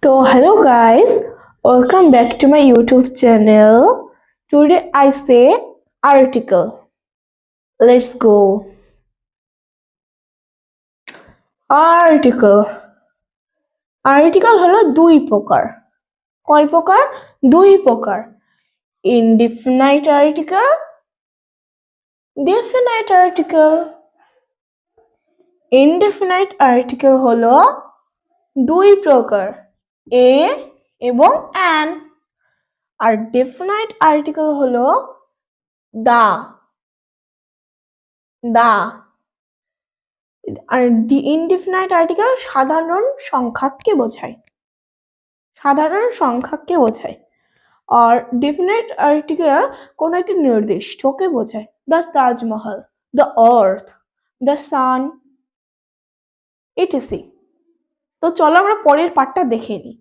Hello guys, welcome back to my YouTube channel. Today I say article. Let's go. Article. Article হলো দুই প্রকার। কয় প্রকার? দুই প্রকার। Indefinite article, definite article. Indefinite article হলো দুই প্রকার, a এবং an। আর definite article হলো the। আর ইনডিফিনাইট আর্টিকেল সাধারণ সংখ্যাকে বোঝায়। আর ডেফিনাইট আর্টিকেল কোন একটি নির্দিষ্টকে বোঝায়। The Taj Mahal, the earth, the sun, etc. তো চলো আমরা পরের পার্টটা দেখে নিই।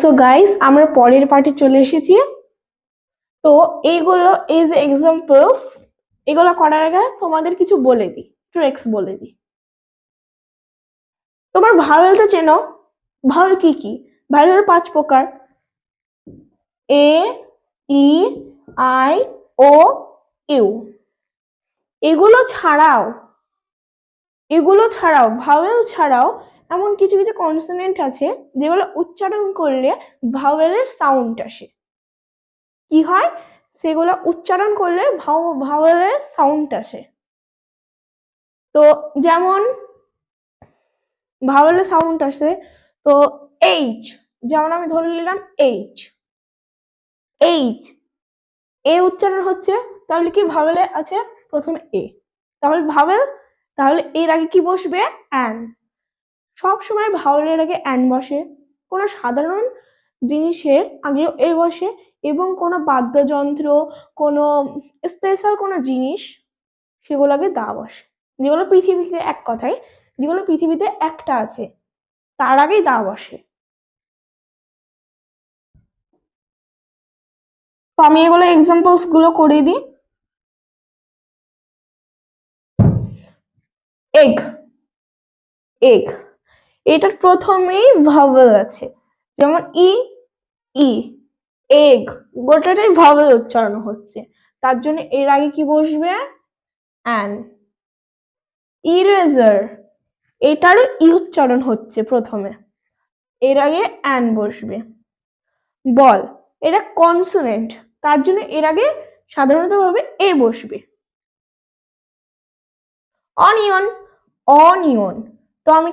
সো গাইস, আমরা পরের পার্টে চলে এসেছি। তো এইগুলো এই যে এক্সাম্পলস, এগুলো করার আগে তোমাদের কিছু বলে দিই, ট্রিক্স বলে দিই। তোমার ভাওয়েল তো চেনো। ভাওয়েল কি কি? ভাওয়েল 5 প্রকার, এ, ই, আই, ও, ইউ। এগুলো ছাড়াও ভাওয়েল ছাড়াও এমন কিছু কিছু কনসোনেন্ট আছে যেগুলো উচ্চারণ করলে ভাওয়েলের সাউন্ড আসে। কি হয়? সেগুলো উচ্চারণ করলে ভাওয়েলের সাউন্ড আসে। তো যেমন ভাওয়েলের সাউন্ড আসে, তো এইচ, যেমন আমি ধরে নিলাম এইচ, এ উচ্চারণ হচ্ছে, তাহলে কি ভাওয়েলে আছে প্রথমে এ, তাহলে এর আগে কি বসবে? অ্যান। সব সময় ভাওয়েলের আগে অ্যান বসে। কোনো সাধারণ জিনিসের আগেও এ বসে, এবং কোনো বাদ্যযন্ত্র, কোনো স্পেশাল কোনো জিনিস, সেগুলো আগে দা বসে। যেগুলো পৃথিবীতে, এক কথায় যেগুলো পৃথিবীতে একটা আছে, তার আগেই দা বসে। তো আমি এগুলো এক্সাম্পলস গুলো করে দিই। এগ, এটার প্রথমেই ভাওয়েল আছে, যেমন ই, এগ, গোটাটাই ভাওয়েল উচ্চারণ হচ্ছে, তার জন্য এর আগে কি বসবে? অ্যান। ইরেজার, এটারও ই উচ্চারণ হচ্ছে প্রথমে, এর আগে অ্যান বসবে। বল, এটা কনসোনেন্ট, তার জন্য এর আগে সাধারণত ভাবে এ বসবে। অনিয়ন, তো আমি